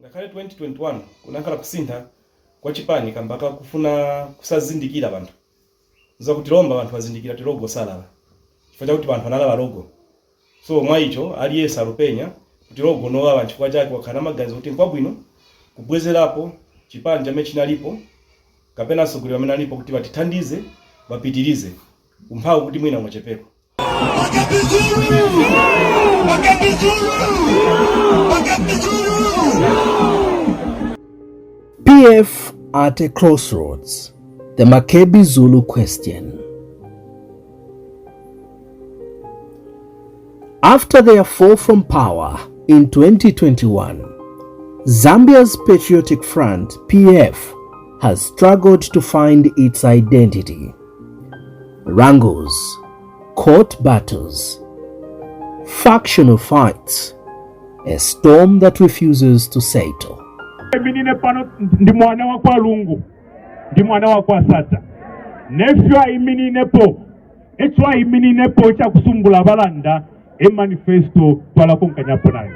Ngakhale 2021 kunakhala kusintha kwa chipani kambaka kufuna kusazindikira abantu. Zakuti lomba abantu bazindikira ti logo salaba. Chifukwa chakuti abantu analala logo. So mwa icho aliyesa rupenya kuti logo no abantu chifukwa chake wakana maganizo kuti nkwabwino kubwezerapo chipani chame chinalipo kapena sogolera amene alipo kuti batithandize bapitirize umphawu kuti mwina mwachepepo. PF at a crossroads. The Makebi Zulu question. After their fall from power in 2021, Zambia's Patriotic Front, PF, has struggled to find its identity. Wrangles, court battles, factional fights, a storm that refuses to settle. Ndi mwana wa kwa lungu, ndi mwana wa kwa sata. Nefyo imininepo, etwa imininepo cha kusumbula balanda, manifesto twala konkanyapo nayo.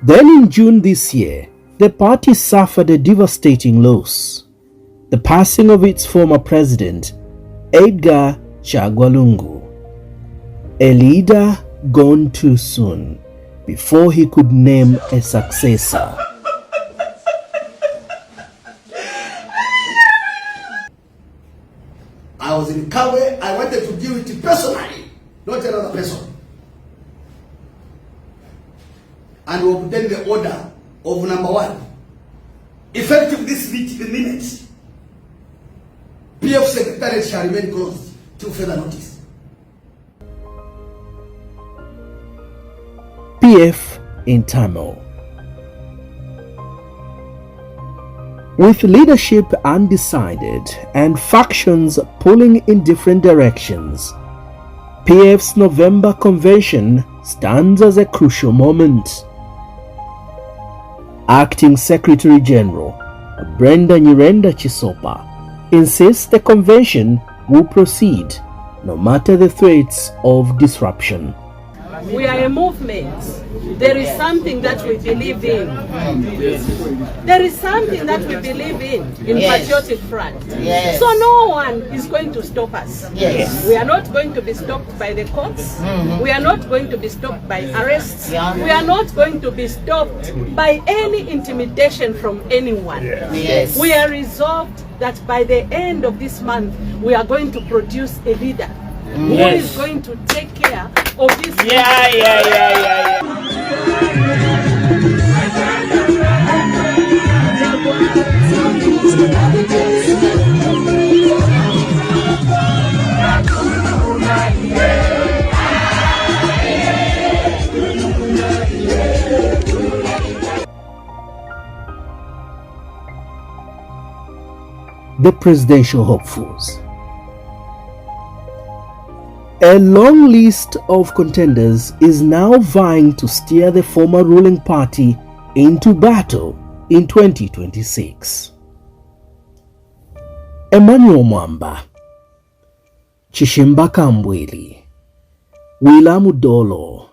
Then in June this year, the party suffered a devastating loss. The passing of its former president, Edgar Chagwa Lungu, a leader gone too soon before he could name a successor. I was in Kawe, I wanted to deal with it personally, not another person. And we obtained the order of number 1. Effective this minute, PF Secretariat shall remain closed till further notice. PF in turmoil. With leadership undecided and factions pulling in different directions, PF's November convention stands as a crucial moment. Acting Secretary General Brenda Nyirenda Chisopa insists the convention will proceed no matter the threats of disruption. We are a movement. There is something that we believe in. There is something that we believe in Yes. Patriotic Front. Yes. So no one is going to stop us. Yes. We are not going to be stopped by the courts. We are not going to be stopped by arrests. Yeah. We are not going to be stopped by any intimidation from anyone. Yes. We are resolved that by the end of this month, we are going to produce a leader who is going to take care of this. The presidential hopefuls. A long list of contenders is now vying to steer the former ruling party into battle in 2026. Emmanuel Mwamba, Chishimba Kambwili, William Dolo,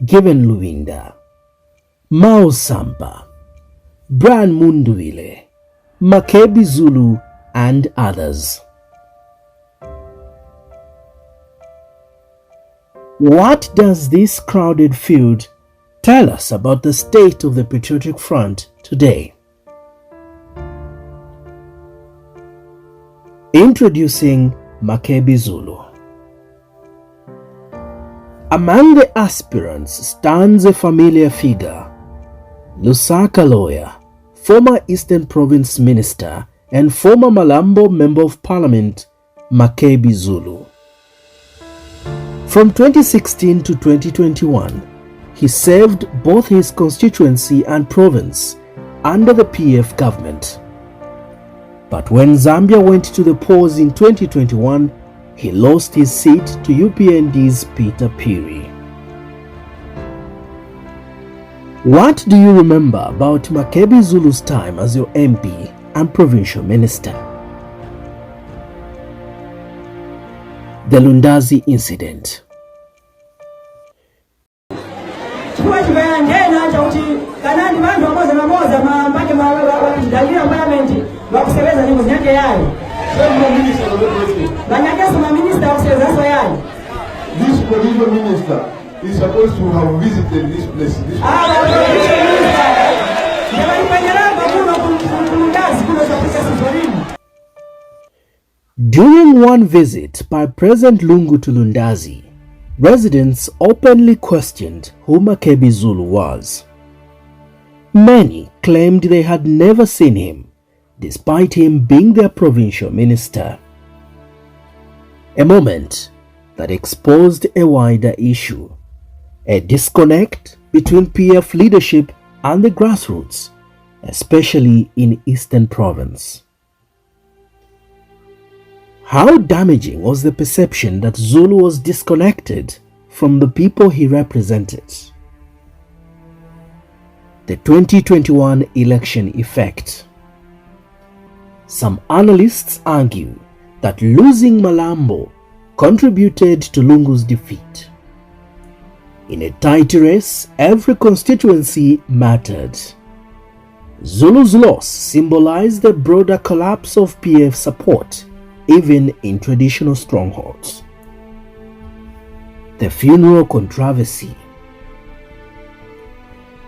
Given Luwinda, Mao Sampa, Brian Munduwile, Makebi Zulu, and others. What does this crowded field tell us about the state of the Patriotic Front today? Introducing Makebi Zulu. Among the aspirants stands a familiar figure, Lusaka lawyer, former Eastern Province Minister and former Malambo Member of Parliament, Makebi Zulu. From 2016 to 2021, he served both his constituency and province under the PF government. But when Zambia went to the polls in 2021, he lost his seat to UPND's Peter Piri. What do you remember about Makebi Zulu's time as your MP and provincial minister? The Lundazi incident. ni bantu wamoza mamoza mpaka dalili environment wakusebeza nyimbo nyake yayo banyake soma minister wakusebeza so yayo. This provincial minister is supposed to have visited this place. During one visit by President Lungu to Lundazi, residents openly questioned who Makebi Zulu was. Many claimed they had never seen him, despite him being their provincial minister. A moment that exposed a wider issue, a disconnect between PF leadership and the grassroots, especially in Eastern Province. How damaging was the perception that Zulu was disconnected from the people he represented? The 2021 election effect. Some analysts argue that losing Malambo contributed to Lungu's defeat. In a tight race, every constituency mattered. Zulu's loss symbolized the broader collapse of PF support, even in traditional strongholds. The funeral controversy.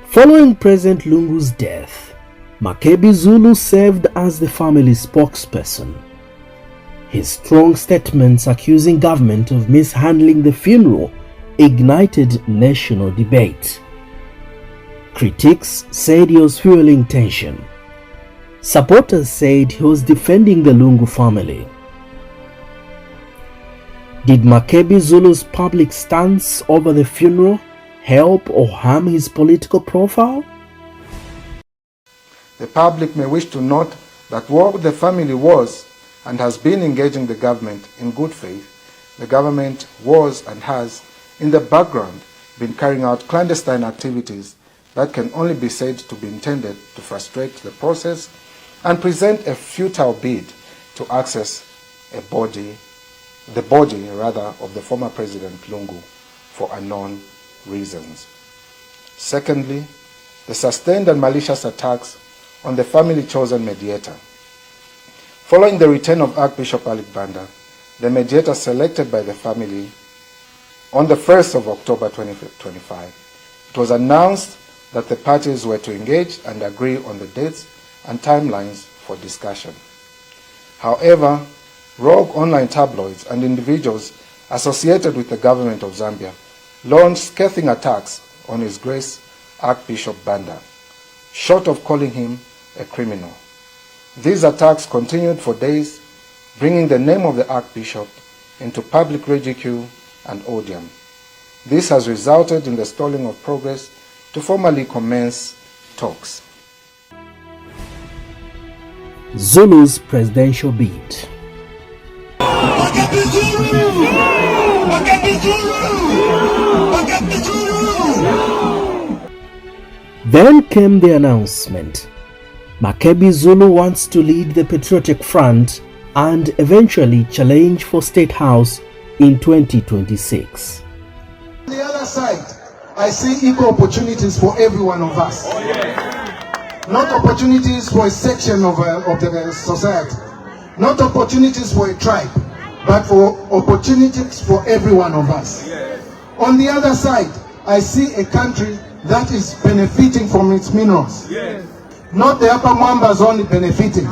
Following President Lungu's death, Makebi Zulu served as the family's spokesperson. His strong statements accusing government of mishandling the funeral ignited national debate. Critics said he was fueling tension. Supporters said he was defending the Lungu family. Did Makebi Zulu's public stance over the funeral help or harm his political profile? The public may wish to note that while the family was and has been engaging the government in good faith, the government was and has, in the background, been carrying out clandestine activities that can only be said to be intended to frustrate the process and present a futile bid to access the body of the former President Lungu for unknown reasons. Secondly, the sustained and malicious attacks on the family-chosen mediator. Following the return of Archbishop Alik Banda, the mediator selected by the family on the 1st of October 2025, it was announced that the parties were to engage and agree on the dates and timelines for discussion. However, rogue online tabloids and individuals associated with the government of Zambia launched scathing attacks on His Grace Archbishop Banda, short of calling him a criminal. These attacks continued for days, bringing the name of the Archbishop into public ridicule and odium. This has resulted in the stalling of progress to formally commence talks. Zulu's presidential bid. Then came the announcement. Makebi Zulu wants to lead the Patriotic Front and eventually challenge for State House in 2026. On the other side, I see equal opportunities for every one of us. Not opportunities for a section of the society. Not opportunities for a tribe, but for opportunities for every one of us. On the other side, I see a country that is benefiting from its minerals. Not the Upper Mwambas only benefiting.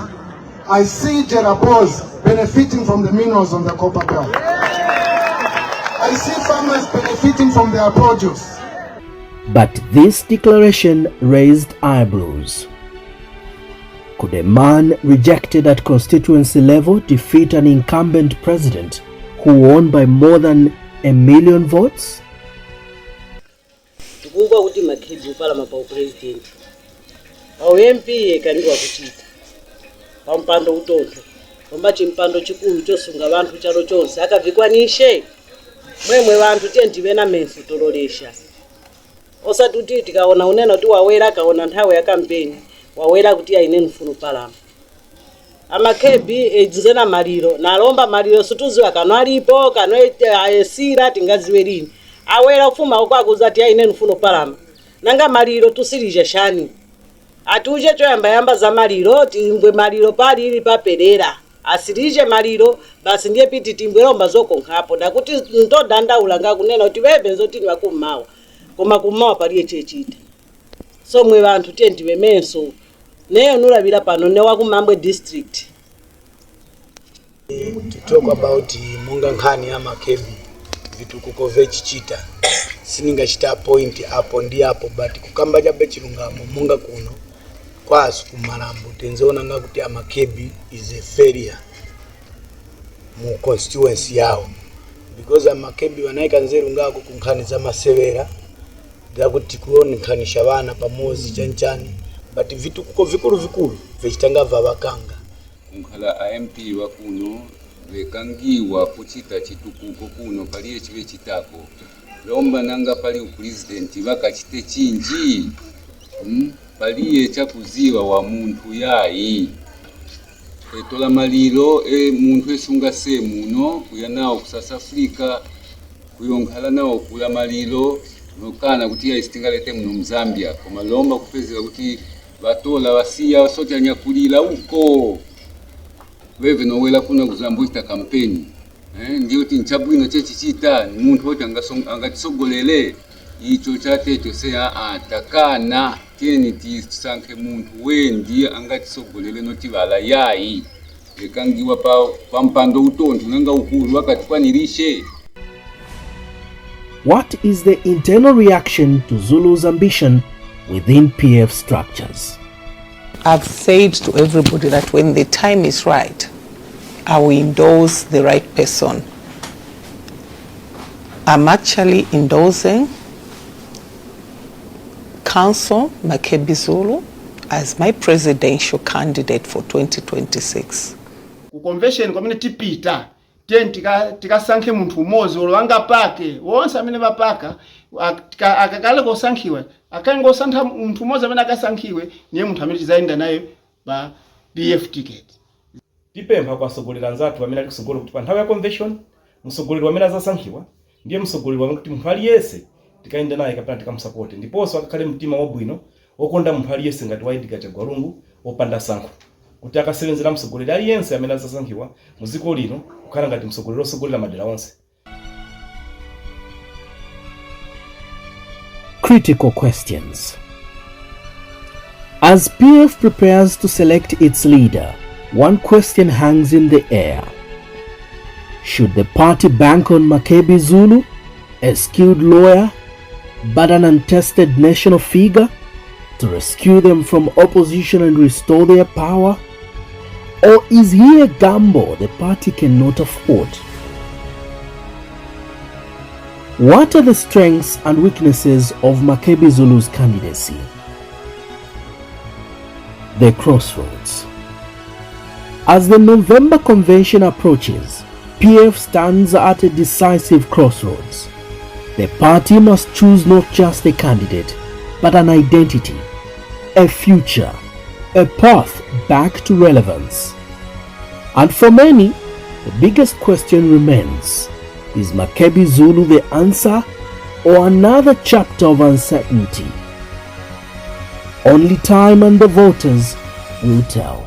I see Jerabos benefiting from the minerals on the copper belt. I see farmers benefiting from their produce. But this declaration raised eyebrows. Could a man rejected at constituency level defeat an incumbent president who won by more than 1 million votes? Tukumva kuti Makebi upalama pa president. MP kandiwa kuchita. Pampando utoto. Pomba chimpando chikulu chosunga vantu chalo chonse akavikwanishe. Mwemwe vantu tiye na mensu tololesha. Osatuti tikaona unena kuti wawera kaona nthawe ya campaign. Wawera kuti aine mfuno palama. Makebi edzena maliro nalomba maliro sutuziwa kanwalipo kanoita ayesira tingaziwe lini. Awera ufuma okwakuza ti aine mfuno palama. Nanga maliro tusirije shani Atuje choyamba za maliro, timbwe maliro pali ili paperera. Asirije maliro, basi ndiye piti timbwe lomba zoko nkapo. Dakuti ntodanda ulanga kunena kuti bebe zotini wakumawa. Koma kumawa paliye chechita. So mwe bantu tiwe menso. Neyo nulabira pano ne wakumambwe district. To talk about munga nkhani ya Makebi vitukuko vechichita sininga chita point hapo ndi hapo but kukamba chabe chilungamo munga kuno kwasu kumalambo tenzeona ngakuti ya Makebi is a failure mu constituency yao because ya Makebi wanaika nzeru ngako kunkhani za masevera ndakuti kuoni nkhani shabana pamozi chanchani but vitukuko vikulu vechitanga vabakanga nkhala AMP wa kuno vekangiwa kuchita chitukuko kuno paliye chive chitako lomba nanga pali upresident vakachite chinji paliye chakuziwa wa muntu yayi etola maliro muntu esunga se muno kuyanao ku South Africa kuyonkhala nawo kula maliro nokana kuti ya istingalete muno Zambia koma lomba kupezeka kuti batola wasiya soja nyakulila uko wewe nowela kuna kuzambuita kampeni ndio tinchabwino chechichita muntu oti angatisogolele icho chatecho se takana tieni tisanke muntu wendi angatisogolele noti vala yayi ekangiwa pa mpando utonto nanga ukulu wakati kwanirishe. What is the internal reaction to Zulu's ambition within PF structures? I've said to everybody that when the time is right, I will endorse the right person. I'm actually endorsing Council Makebi Zulu as my presidential candidate for 2026. Convention community Peter, tika sanke muntu umozi olwanga pake, wonse amene bapaka, akakale kosankhiwe, akango santha muntu umozi amene akasankhiwe, niye muntu amene tizaenda naye ba PF ticket. Tipempha kwa sogolera nzatu amene ali kusogolo kuti pa nthawi ya convention, msogolero amene azasankhiwa, ndiye msogolero wamwe kuti munthu aliyese tikaenda naye kapena tikamusupport. Ndiponso akakhale mtima wabwino, okonda munthu aliyese ngati Waidi Gwalungu, opanda sankho. Kuti akasenzera msogolero aliyense amene azasankhiwa mu dziko lino, kukhala ngati msogolero osogolera madera onse. Critical questions. As PF prepares to select its leader, one question hangs in the air. Should the party bank on Makebi Zulu, a skilled lawyer, but an untested national figure, to rescue them from opposition and restore their power? Or is he a gamble the party cannot afford? What are the strengths and weaknesses of Makebi Zulu's candidacy? The crossroads. As the November convention approaches, PF stands at a decisive crossroads. The party must choose not just a candidate, but an identity, a future, a path back to relevance. And for many, the biggest question remains, is Makebi Zulu the answer or another chapter of uncertainty? Only time and the voters will tell.